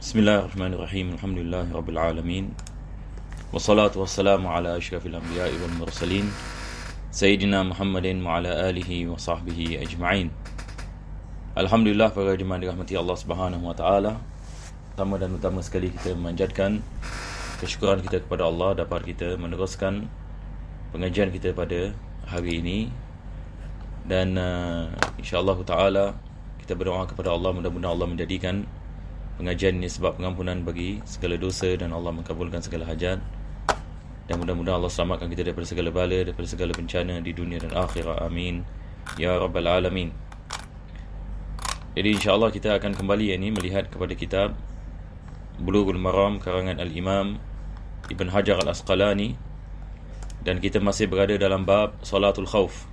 Bismillahirrahmanirrahim. Alhamdulillahirabbil alamin. Wassalatu wassalamu ala asyrafil anbiya'i wal mursalin Sayyidina Muhammadin wa ala alihi wa sahbihi ajma'in. Alhamdulillah, para jemaah dirahmati Allah Subhanahu wa taala. Pertama dan utama sekali kita memanjatkan kesyukuran kita kepada Allah dapat kita meneruskan pengajian kita pada hari ini. Dan insya-Allah taala kita berdoa kepada Allah, mudah-mudahan Allah menjadikan pengajian ini sebab pengampunan bagi segala dosa dan Allah mengabulkan segala hajat, dan mudah-mudahan Allah selamatkan kita daripada segala bala, daripada segala bencana di dunia dan akhirat. Amin ya rabbal alamin. Jadi insya-Allah kita akan kembali ini melihat kepada kitab Bulughul Maram karangan Al-Imam Ibn Hajar Al-Asqalani, dan kita masih berada dalam bab Salatul Khauf.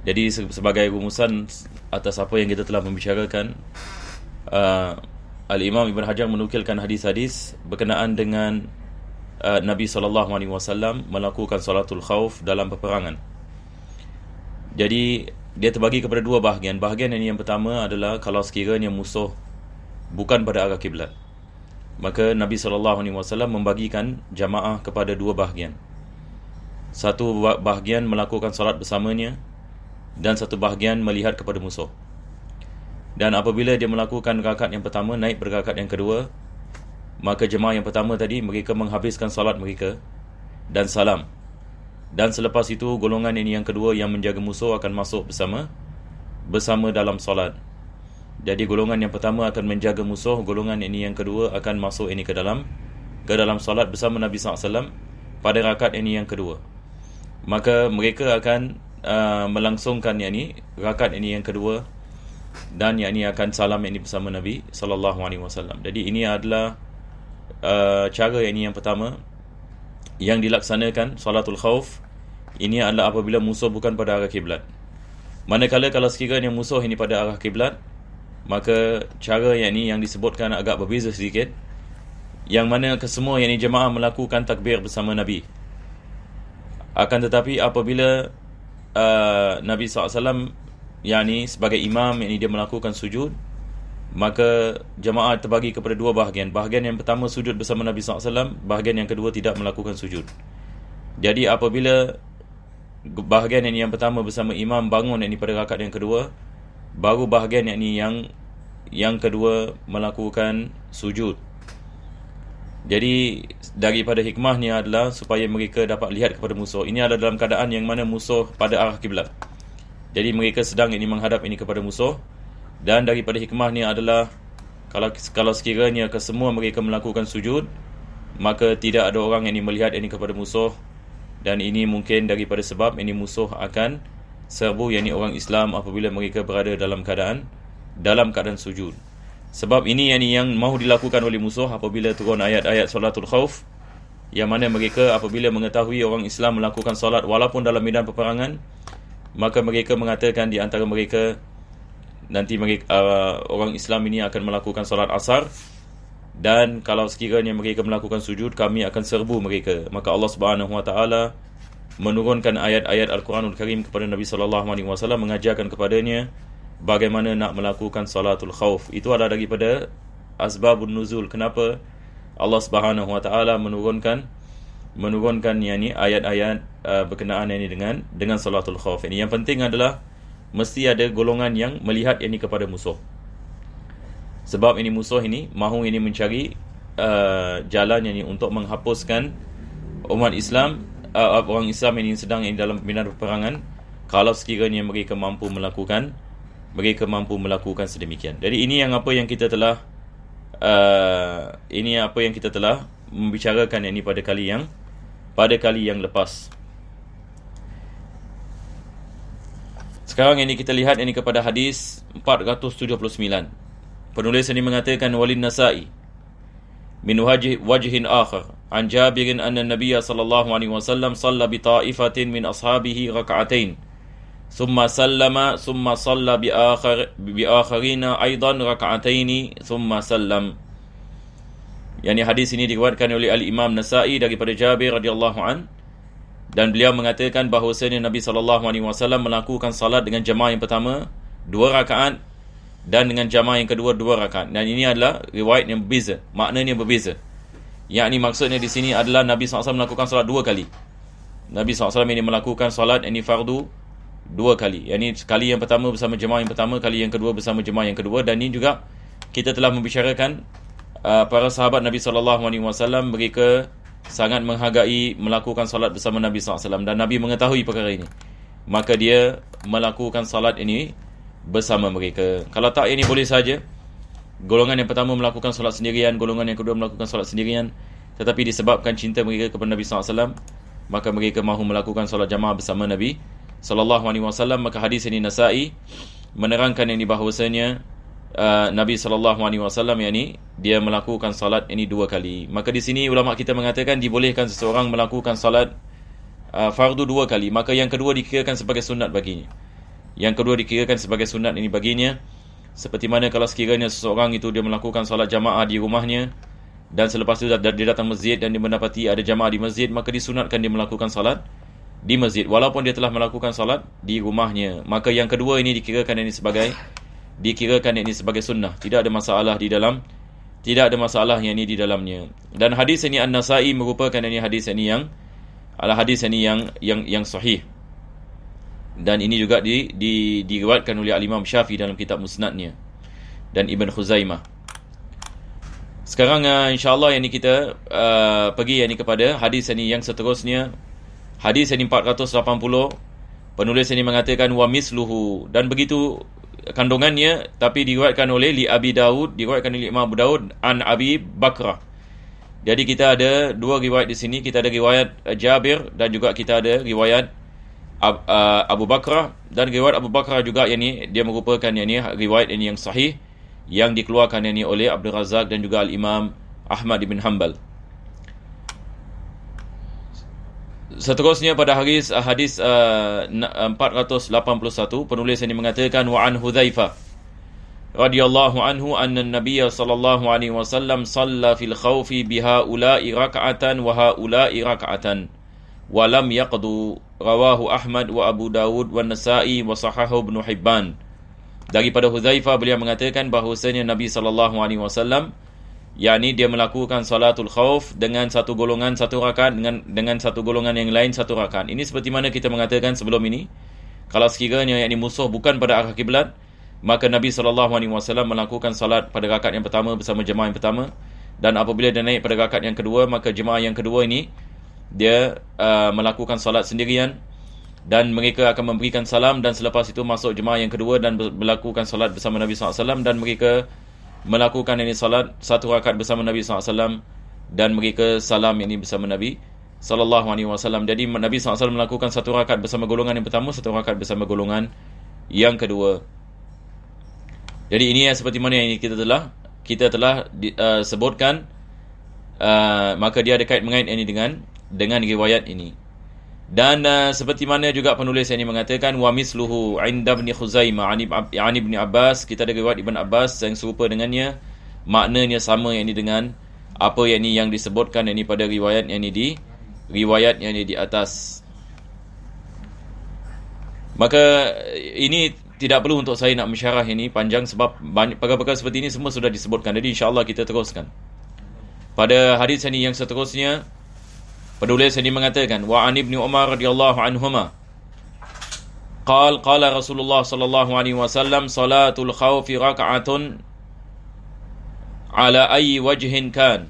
Jadi sebagai rumusan atas apa yang kita telah membicarakan, Al-Imam Ibn Hajar menukilkan hadis-hadis berkenaan dengan Nabi SAW melakukan salatul khauf dalam peperangan. Jadi dia terbagi kepada dua bahagian. Bahagian yang pertama adalah kalau sekiranya musuh bukan pada arah kiblat, maka Nabi SAW membagikan jamaah kepada dua bahagian. Satu bahagian melakukan salat bersamanya, dan satu bahagian melihat kepada musuh. Dan apabila dia melakukan rakaat yang pertama naik berrakaat yang kedua, maka jemaah yang pertama tadi mereka menghabiskan salat mereka dan salam. Dan selepas itu golongan ini yang kedua yang menjaga musuh akan masuk bersama dalam salat. Jadi golongan yang pertama akan menjaga musuh, golongan ini yang kedua akan masuk ini ke dalam salat bersama Nabi SAW pada rakaat ini yang kedua. Maka mereka akan melangsungkan rakaat ini yang kedua, dan yang ini akan salam ini bersama Nabi SAW. Jadi ini adalah cara yang pertama yang dilaksanakan salatul khauf. Ini adalah apabila musuh bukan pada arah kiblat. Manakala kalau sekiranya musuh ini pada arah kiblat, maka cara yang disebutkan agak berbeza sedikit, yang mana kesemua jemaah melakukan takbir bersama Nabi. Akan tetapi apabila Nabi SAW sebagai imam dia melakukan sujud, maka jemaah terbagi kepada dua bahagian. Bahagian yang pertama sujud bersama Nabi SAW, bahagian yang kedua tidak melakukan sujud. Jadi apabila bahagian yang pertama bersama imam bangun pada rakaat yang kedua, baru bahagian yang kedua melakukan sujud. Jadi daripada hikmahnya adalah supaya mereka dapat lihat kepada musuh. Ini adalah dalam keadaan yang mana musuh pada arah kiblat. Jadi mereka sedang menghadap kepada musuh. Dan daripada hikmah ni adalah kalau sekiranya kesemua mereka melakukan sujud, maka tidak ada orang yang melihat kepada musuh. Dan ini mungkin daripada sebab musuh akan serbu orang Islam apabila mereka berada dalam keadaan sujud. Sebab ini yang mahu dilakukan oleh musuh apabila turun ayat-ayat salatul khauf, yang mana mereka apabila mengetahui orang Islam melakukan salat walaupun dalam medan peperangan, maka mereka mengatakan di antara mereka, nanti orang Islam ini akan melakukan salat asar, dan kalau sekiranya mereka melakukan sujud, kami akan serbu mereka. Maka Allah Subhanahu wa taala menurunkan ayat-ayat Al-Quranul Karim kepada Nabi SAW, mengajarkan kepadanya bagaimana nak melakukan salatul khauf. Itu adalah daripada asbabun nuzul, kenapa Allah Subhanahu wa taala menurunkan ayat-ayat berkenaan dengan salatul khauf ini. Yang penting adalah mesti ada golongan yang melihat kepada musuh. Sebab musuh mahu mencari jalan untuk menghapuskan umat Islam, orang Islam sedang dalam medan peperangan, kalau sekiranya mereka mampu melakukan sedemikian. Jadi ini apa yang kita telah membicarakan pada kali yang lepas. Sekarang kita lihat kepada hadis 479. Penulis ini mengatakan walin Nasa'i min wajhin akhar an Jabirin anna Nabiy sallallahu alaihi wasallam shalla bi ta'ifatin min ashabihi rak'atain thumma sallama thumma shalla bi akharina aidan rak'atain thumma sallam. Hadis ini diriwayatkan oleh Al-Imam Nasa'i daripada Jabir radhiyallahu an, dan beliau mengatakan bahawasanya Nabi SAW melakukan salat dengan jemaah yang pertama 2 rakaat, dan dengan jamaah yang kedua 2 rakaat. Dan ini adalah riwayat yang berbeza, maknanya berbeza. Yang ini maksudnya di sini adalah Nabi SAW melakukan solat 2 kali. Nabi SAW ini melakukan solat ini fardu 2 kali. Yang ini kali yang pertama bersama jemaah yang pertama, kali yang kedua bersama jemaah yang kedua. Dan ini juga kita telah membicarakan para sahabat Nabi SAW, mereka sangat menghargai melakukan solat bersama Nabi SAW, dan Nabi mengetahui perkara ini, maka dia melakukan solat ini bersama mereka. Kalau tak, ini boleh saja golongan yang pertama melakukan solat sendirian, golongan yang kedua melakukan solat sendirian. Tetapi disebabkan cinta mereka kepada Nabi SAW, maka mereka mahu melakukan solat jamaah bersama Nabi SAW. Maka hadis ini Nasa'i menerangkan yang bahawasanya Nabi SAW yang ini dia melakukan salat ini 2 kali. Maka di sini ulama kita mengatakan dibolehkan seseorang melakukan salat fardu 2 kali. Maka yang kedua dikirakan sebagai sunat baginya. Yang kedua dikirakan sebagai sunat ini baginya. Seperti mana kalau sekiranya seseorang itu dia melakukan salat jamaah di rumahnya, dan selepas itu dia datang masjid dan dia mendapati ada jamaah di masjid, maka disunatkan dia melakukan salat di masjid walaupun dia telah melakukan salat di rumahnya. Maka yang kedua ini dikirakan ini sebagai sunnah. Tidak ada masalah yang ini di dalamnya. Dan hadis ini An-Nasa'i merupakan ini hadis ini yang sahih. Dan ini juga diriwayatkan oleh Al-Imam Syafi'i dalam kitab Musnadnya dan Ibn Khuzaimah. Sekarang insya-Allah yang ini kita pergi yang ini kepada hadis ini yang seterusnya. Hadis ini 480. Penulis ini mengatakan wa misluhu, dan begitu kandungannya, tapi diriwayatkan oleh li Abi Daud, diriwayatkan oleh Imam Abu Daud an Abi Bakrah. Jadi kita ada 2 riwayat di sini. Kita ada riwayat Jabir dan juga kita ada riwayat Abu Bakrah. Dan riwayat Abu Bakrah juga yang ini dia merupakan yang ini riwayat ini yang sahih, yang dikeluarkan yang ini oleh Abdul Razak dan juga Al-Imam Ahmad bin Hanbal. Seterusnya pada hadis 481, penulis ini mengatakan wa an Hudzaifah radhiyallahu anhu anna an-nabiy sallallahu alaihi wasallam shalla fil khawfi biha ula'i rak'atan wa haula'i rak'atan wa lam yaqdu, rawahu Ahmad wa Abu Dawud wa Nasa'i wa sahahu Ibn Hibban. Daripada Hudzaifah, beliau mengatakan bahawasanya Nabi sallallahu alaihi wasallam yakni dia melakukan salatul khauf dengan satu golongan 1 rakaat, dengan satu golongan yang lain 1 rakaat. Ini seperti mana kita mengatakan sebelum ini, kalau sekiranya yakni musuh bukan pada arah kiblat, maka Nabi SAW melakukan salat pada rakaat yang pertama bersama jemaah yang pertama, dan apabila dia naik pada rakaat yang kedua, maka jemaah yang kedua ini dia melakukan salat sendirian, dan mereka akan memberikan salam, dan selepas itu masuk jemaah yang kedua dan melakukan salat bersama Nabi SAW, dan mereka melakukan ini salat 1 rakaat bersama Nabi SAW, dan mereka salam ini bersama Nabi SAW. Jadi Nabi SAW melakukan 1 rakaat bersama golongan yang pertama, 1 rakaat bersama golongan yang kedua. Jadi ini seperti mana yang kita telah sebutkan. Maka dia ada kait mengait ini dengan riwayat ini. Dan seperti mana juga penulis ini mengatakan wa misluhu inda Ibn Khuzaimah an Ibn Abbas, kita ada riwayat Ibn Abbas yang serupa dengannya, maknanya sama yang ini dengan apa yang disebutkan ini pada riwayat yang ini di atas. Maka ini tidak perlu untuk saya nak mensyarah ini panjang, sebab banyak perkara-perkara seperti ini semua sudah disebutkan. Jadi insya-Allah kita teruskan. Pada hadis ini yang seterusnya, penulis ini mengatakan wa an Ibnu Umar radhiyallahu anhuma qala Rasulullah sallallahu alaihi wasallam salatul khawfi raka'atun ala ayyi wajhin kan,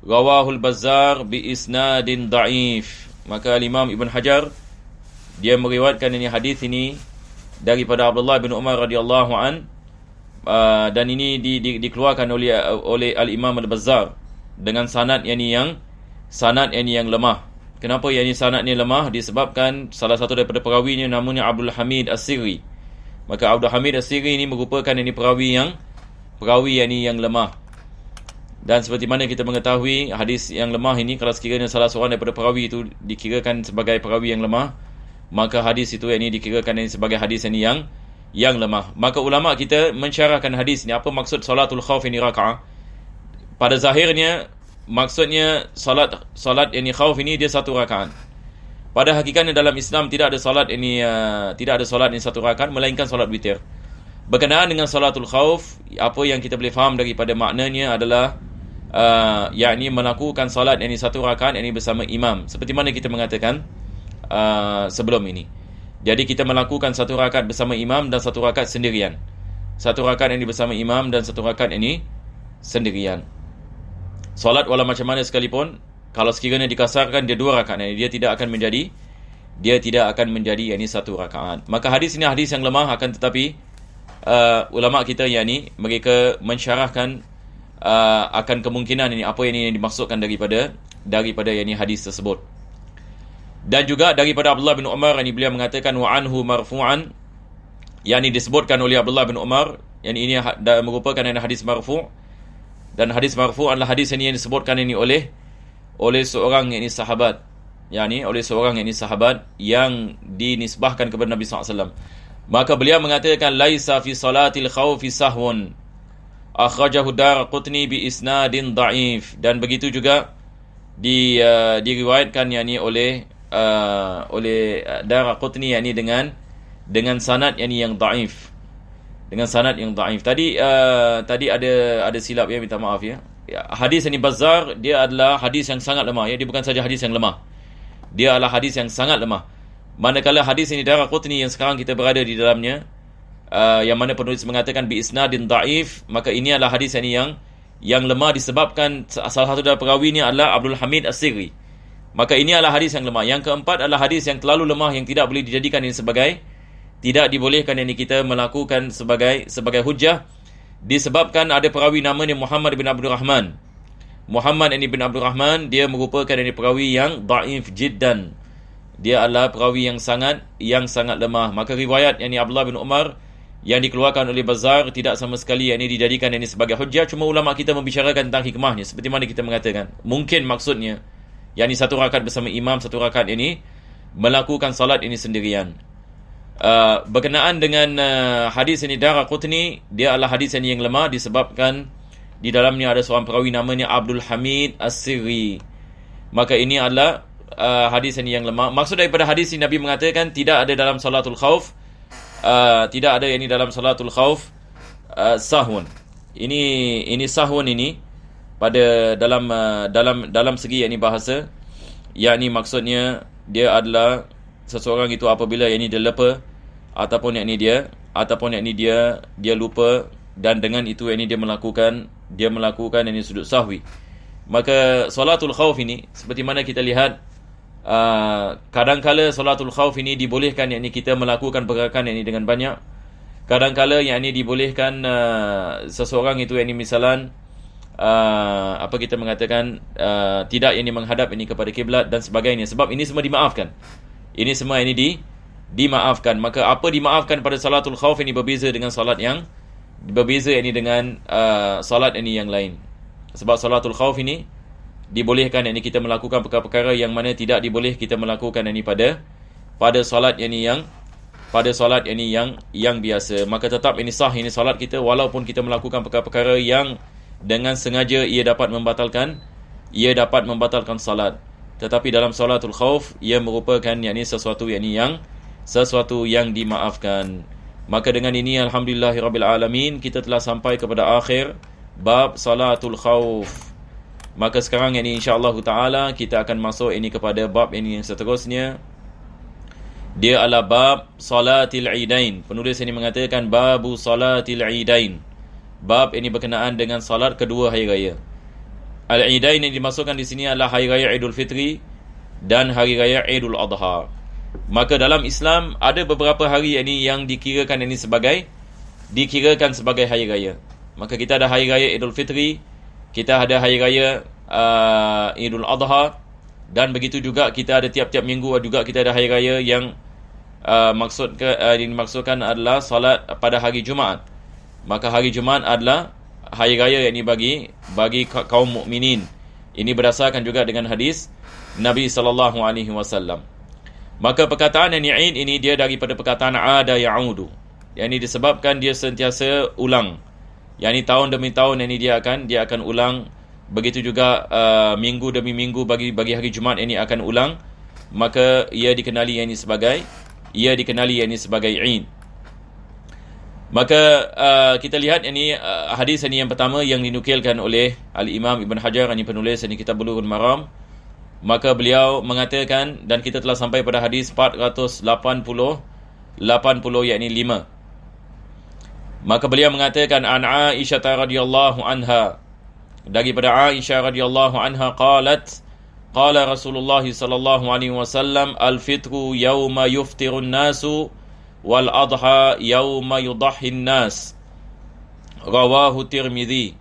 rawahu al-Bazzar bi isnadin da'if. Maka Imam Ibn Hajar dia meriwayatkan ini hadis ini daripada Abdullah bin Umar radhiyallahu an, dan ini dikeluarkan oleh Al-Imam Al-Bazzar dengan sanad yang lemah. Kenapa yang sanad ni lemah? Disebabkan salah satu daripada perawinya namanya Abdul Hamid As-Sirri. Maka Abdul Hamid As-Sirri ini merupakan ini perawi yang lemah. Dan seperti mana kita mengetahui, hadis yang lemah ini, kalau sekiranya salah seorang daripada perawi itu dikirakan sebagai perawi yang lemah, maka hadis itu ini dikirakan ini sebagai hadis ini yang lemah. Maka ulama kita mensyarahkan hadis ni, apa maksud salatul khauf ini raka'ah? Pada zahirnya maksudnya salat ini khauf ini dia 1 rakaat. Pada hakikatnya dalam Islam tidak ada salat ini 1 rakaat melainkan salat witir. Berkenaan dengan salatul khauf, apa yang kita boleh faham daripada maknanya adalah yakni melakukan salat yakni satu rakaat yakni bersama imam, seperti mana kita mengatakan sebelum ini. Jadi kita melakukan satu rakaat bersama imam dan satu rakaat sendirian. Satu rakaat ini bersama imam dan satu rakaat ini sendirian. Solat walau macam mana sekalipun, kalau sekiranya dikasarkan dia dua rakaat, dia tidak akan menjadi yakni satu rakaat. Maka hadis ini hadis yang lemah, akan tetapi ulama kita yakni mereka mensyarahkan akan kemungkinan ini apa yang ini dimaksudkan daripada yakni hadis tersebut. Dan juga daripada Abdullah bin Umar, yakni beliau mengatakan wa anhu marfu'an, yakni disebutkan oleh Abdullah bin Umar, yakni ini merupakan hadis marfu'. Dan hadis marfu' adalah hadis yang disebutkan ini oleh seorang yakni sahabat, yakni oleh seorang yakni sahabat yang dinisbahkan kepada Nabi SAW. Maka beliau mengatakan laisa fi salatil khaufi sahwun, akhrajahu Daraqutni bi isnadin dhaif. Dan begitu juga diriwayatkan yakni oleh Daraqutni yakni dengan sanad yakni yang dhaif. Dengan sanad yang dhaif. Tadi ada silap ya, minta maaf ya. Hadis ini Bazzar, dia adalah hadis yang sangat lemah ya, dia bukan saja hadis yang lemah. Dia adalah hadis yang sangat lemah. Manakala hadis ini Daraqutni yang sekarang kita berada di dalamnya, yang mana penulis mengatakan bi isnadin dhaif, maka ini adalah hadis ini yang lemah disebabkan salah satu dari perawinya adalah Abdul Hamid As-Sirri. Maka ini adalah hadis yang lemah. Yang keempat adalah hadis yang terlalu lemah, yang tidak boleh dijadikan ini tidak dibolehkan ini kita melakukan sebagai hujjah, disebabkan ada perawi namanya Muhammad bin Abdul Rahman. Muhammad ini bin Abdul Rahman, dia merupakan ini perawi yang dhaif jiddan. Dia adalah perawi yang sangat lemah. Maka riwayat yang Abdullah bin Umar yang dikeluarkan oleh Bazzar tidak sama sekali yang ini dijadikan ini sebagai hujjah. Cuma ulama kita membicarakan tentang hikmahnya, seperti mana kita mengatakan, mungkin maksudnya yang ini satu rakaat bersama imam, satu rakaat ini melakukan salat ini sendirian. Berkenaan dengan hadis ini Daraqutni, dia adalah hadis yang lemah disebabkan di dalamnya ada seorang perawi namanya Abdul Hamid As-Sirri. Maka ini adalah hadis yang lemah. Maksud daripada hadis ini, Nabi mengatakan tidak ada dalam salatul khauf, tidak ada yang dalam salatul khauf sahun. Ini sahun ini pada dalam segi yakni bahasa, yakni maksudnya dia adalah seseorang itu apabila yakni dia lupa ataupun yakni dia lupa, dan dengan itu yakni dia melakukan yakni sujud sahwi. Maka salatul khauf ini seperti mana kita lihat, kadang-kala salatul khauf ini dibolehkan yakni kita melakukan pergerakan yakni dengan banyak. Kadang-kala yakni dibolehkan seseorang itu yakni misalan apa kita mengatakan tidak yakni menghadap yakni kepada kiblat dan sebagainya, sebab ini semua dimaafkan. Ini semua ini dimaafkan. Maka apa dimaafkan pada salatul khauf ini berbeza dengan salat yang berbeza ini dengan salat ini yang lain. Sebab salatul khauf ini dibolehkan yakni kita melakukan perkara-perkara yang mana tidak diboleh kita melakukan yakni pada salat yakni yang biasa. Maka tetap ini sah ini salat kita, walaupun kita melakukan perkara-perkara yang dengan sengaja ia dapat membatalkan salat. Tetapi dalam salatul khauf ia merupakan yakni sesuatu yang dimaafkan. Maka dengan ini alhamdulillahirabbil alamin, kita telah sampai kepada akhir bab salatul khauf. Maka sekarang yakni insya-Allah taala kita akan masuk ini kepada bab ini yang seterusnya. Dia adalah bab salatil idain. Penulis ini mengatakan babu salatil idain. Bab ini berkenaan dengan salat kedua hari raya. Al-Idain yang dimasukkan di sini adalah hari raya Idul Fitri dan hari raya Idul Adha. Maka dalam Islam ada beberapa hari ini yang dikirakan sebagai hari raya. Maka kita ada hari raya Idul Fitri, kita ada hari raya Idul Adha, dan begitu juga kita ada tiap-tiap minggu juga kita ada hari raya yang dimaksudkan adalah salat pada hari Jumaat. Maka hari Jumaat adalah hari raya yang ini bagi kaum mukminin. Ini berdasarkan juga dengan hadis Nabi sallallahu alaihi wasallam. Maka perkataan yang Eid ini dia daripada perkataan ada ya'udu. Yang ini disebabkan dia sentiasa ulang. Yang ini tahun demi tahun ini dia akan ulang. Begitu juga minggu demi minggu bagi hari Jumaat ini akan ulang. Maka ia dikenali yang ini sebagai Eid. Maka kita lihat ini hadis ini yang pertama yang dinukilkan oleh Al-Imam Ibn Hajar, ini penulis ini Kitab Bulughul Maram. Maka beliau mengatakan, dan kita telah sampai pada hadis 480 yakni 5. Maka beliau mengatakan an Aisyah radhiyallahu anha, daripada Aisyah radhiyallahu anha qalat qala Rasulullah sallallahu alaihi wasallam al-fitru yawma yuftirun nasu wal adha yawma yudahhin nas, rawahu Tirmizi.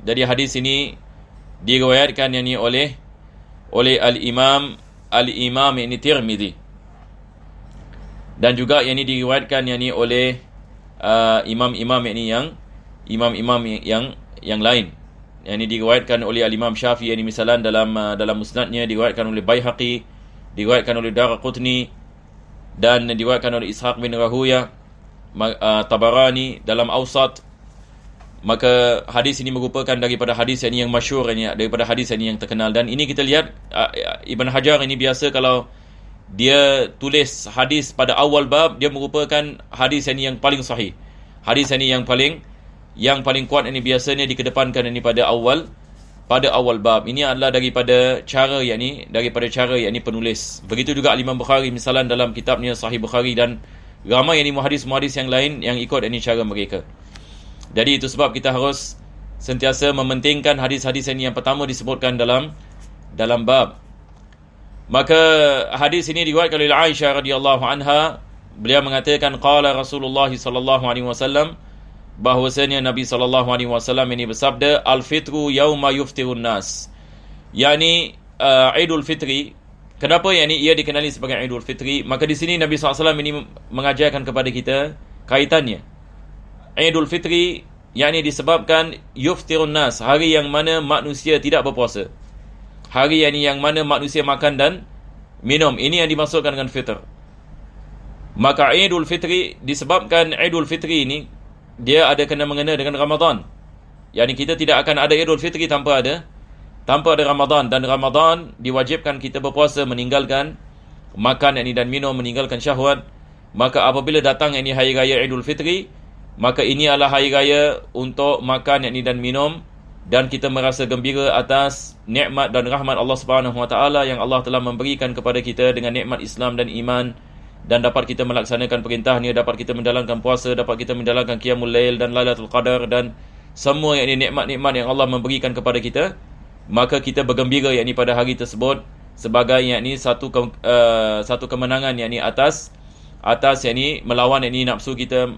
Jadi hadis ini diriwayatkan yakni oleh al-Imam ini Tirmizi, dan juga yakni diriwayatkan yakni oleh imam-imam yakni imam-imam yang lain. Yang ini diriwayatkan oleh al-Imam Syafi'i ini misalan dalam musnadnya, diriwayatkan oleh Baihaqi, diriwayatkan oleh Daraqutni, dan diriwayatkan oleh Ishaq bin Rahuya, Tabarani dalam Awsat. Maka hadis ini merupakan daripada hadis yang masyhur ini, daripada hadis ini yang terkenal. Dan ini kita lihat Ibn Hajar ini biasa kalau dia tulis hadis pada awal bab, dia merupakan hadis ini yang paling sahih. Hadis ini yang paling kuat ini biasanya dikedepankan ini pada awal bab. Ini adalah daripada cara penulis. Begitu juga Imam Bukhari misalan dalam kitabnya Sahih Bukhari, dan ramai muhadis-muhadis yang lain yang ikut ini cara mereka. Jadi itu sebab kita harus sentiasa mementingkan hadis-hadis ini yang pertama disebutkan dalam bab. Maka hadis ini diriwayatkan oleh Aisyah radhiyallahu anha, beliau mengatakan qala Rasulullah sallallahu alaihi wasallam, bahwasanya Nabi sallallahu alaihi wasallam ini bersabda al-fitru yauma yuftirun nas, yakni Idul Fitri. Kenapa yakni ia dikenali sebagai Idul Fitri? Maka di sini Nabi sallallahu alaihi wasallam ini mengajarkan kepada kita kaitannya. Idul Fitri yakni disebabkan yuftirun nas, hari yang mana manusia tidak berpuasa. Hari yang mana manusia makan dan minum. Ini yang dimaksudkan dengan fitr. Maka Idul Fitri disebabkan Idul Fitri ini dia ada kena-mengena dengan Ramadan. Yani kita tidak akan ada Idul Fitri tanpa ada Ramadan. Dan Ramadan diwajibkan kita berpuasa, meninggalkan makan dan minum, meninggalkan syahwat. Maka apabila datang hari raya Idul Fitri, maka ini adalah hari raya untuk makan dan minum, dan kita merasa gembira atas nikmat dan rahmat Allah Subhanahu Wa Taala yang Allah telah memberikan kepada kita dengan nikmat Islam dan iman, dan dapat kita melaksanakan perintahnya, dapat kita menjalankan puasa, dapat kita menjalankan Qiyamul Lail dan Lailatul Qadar, dan semua nikmat-nikmat yang Allah memberikan kepada kita. Maka kita bergembira pada hari tersebut sebagai satu kemenangan atas melawan nafsu kita,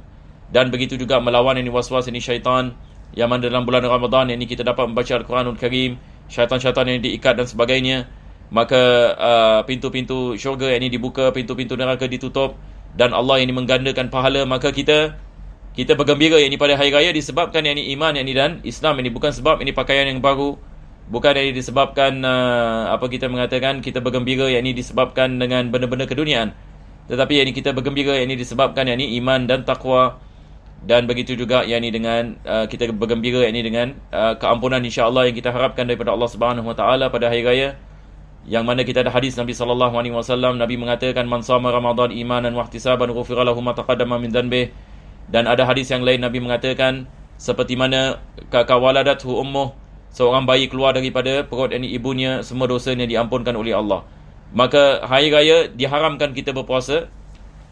dan begitu juga melawan was-was syaitan, yang mana dalam bulan Ramadan ini kita dapat membaca Al-Quranul Karim, syaitan-syaitan yang diikat dan sebagainya. Maka pintu-pintu syurga ini dibuka, pintu-pintu neraka ditutup, dan Allah ini menggandakan pahala. Maka kita bergembira pada hari raya disebabkan iman dan Islam ini, bukan sebab ini pakaian yang baru, bukan disebabkan kita mengatakan kita bergembira disebabkan dengan benda-benda keduniaan, tetapi kita bergembira disebabkan iman dan takwa. Dan begitu juga dengan kita bergembira dengan keampunan insya-Allah yang kita harapkan daripada Allah Subhanahu Wa Taala pada hari raya, yang mana kita ada hadis Nabi sallallahu alaihi wasallam. Nabi mengatakan man shama Ramadan imanan wa ihtisaban ghufira lahu ma taqaddama min dhanbihi. Dan ada hadis yang lain Nabi mengatakan seperti mana kawaladathu ummuh, seorang bayi keluar daripada perut ibunya, semua dosanya diampunkan oleh Allah. Maka hari raya diharamkan kita berpuasa.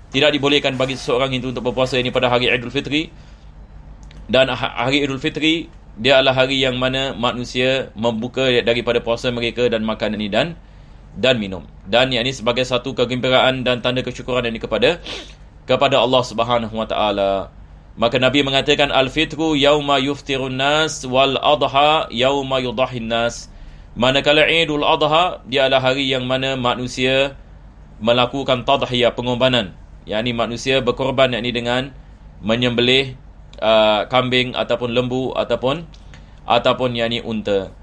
Tidak dibolehkan bagi seseorang itu untuk berpuasa pada hari Idul Fitri. Dan hari Idul Fitri dia adalah hari yang mana manusia membuka daripada puasa mereka dan makan dan minum. Dan ini sebagai satu kegembiraan dan tanda kesyukuran kepada Allah Subhanahu Wa Taala. Maka Nabi mengatakan al-fitru yauma yuftirun nas wal adha yauma yudahhin nas. Manakala Idul Adha dia adalah hari yang mana manusia melakukan tadhiyah, pengorbanan. Yakni manusia berkorban dengan menyembelih kambing ataupun lembu ataupun unta.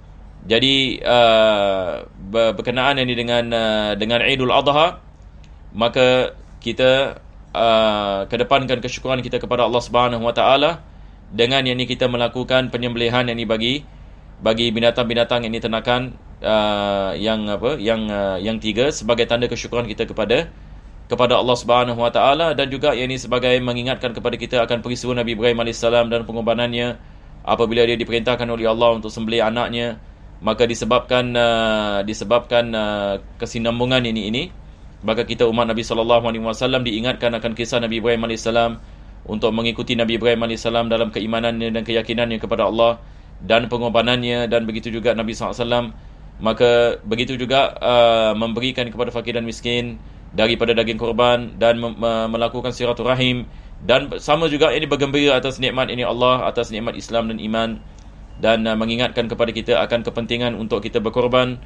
Jadi berkenaan dengan Idul Adha, maka kita kedepankan kesyukuran kita kepada Allah Subhanahu Wa Taala dengan kita melakukan penyembelihan bagi binatang-binatang ternakan yang tiga, sebagai tanda kesyukuran kita kepada Allah Subhanahu Wa Taala, dan juga yang ini sebagai mengingatkan kepada kita akan peristiwa Nabi Ibrahim AS dan pengorbanannya apabila dia diperintahkan oleh Allah untuk sembelih anaknya. Maka disebabkan kesinambungan ini, maka kita umat Nabi SAW diingatkan akan kisah Nabi Ibrahim AS untuk mengikuti Nabi Ibrahim AS dalam keimanannya dan keyakinannya kepada Allah dan pengorbanannya, dan begitu juga Nabi SAW. Maka begitu juga memberikan kepada fakir dan miskin daripada daging korban, dan melakukan silaturahim, dan sama juga ini bergembira atas nikmat ini Allah, atas nikmat Islam dan iman, dan mengingatkan kepada kita akan kepentingan untuk kita berkorban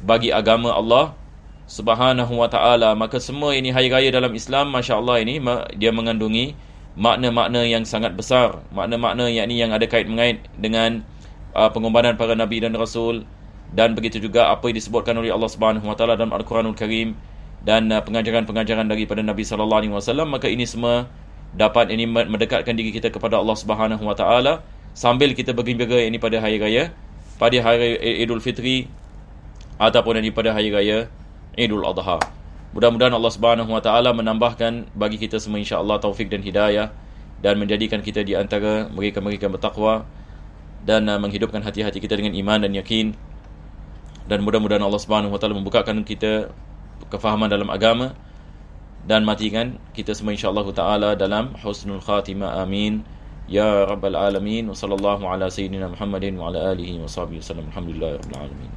bagi agama Allah Subhanahu Wa Taala. Maka semua ini hari raya dalam Islam, masya-Allah, ini dia mengandungi makna-makna yang sangat besar, makna-makna yang ada kait-mengait dengan pengorbanan para nabi dan rasul, dan begitu juga apa yang disebutkan oleh Allah Subhanahu Wa Taala dalam Al-Quranul Karim, dan pengajaran-pengajaran daripada Nabi sallallahu alaihi wasallam. Maka ini semua dapat ini mendekatkan diri kita kepada Allah Subhanahu Wa Taala sambil kita bergembira ini pada hari raya, pada hari Idul Fitri ataupun ini pada hari raya Idul Adha. Mudah-mudahan Allah Subhanahu Wa Taala menambahkan bagi kita semua insya-Allah taufik dan hidayah, dan menjadikan kita di antara mereka-mereka bertakwa, dan menghidupkan hati-hati kita dengan iman dan yakin. Dan mudah-mudahan Allah Subhanahu Wa Taala membukakan kita kefahaman dalam agama, dan matikan kita semua insya-Allah taala dalam husnul khatimah. Amin ya rabbal alamin. Wa sallallahu ala sayyidina Muhammadin wa ala alihi wa sahbihi wasallam. Alhamdulillahirabbil alamin.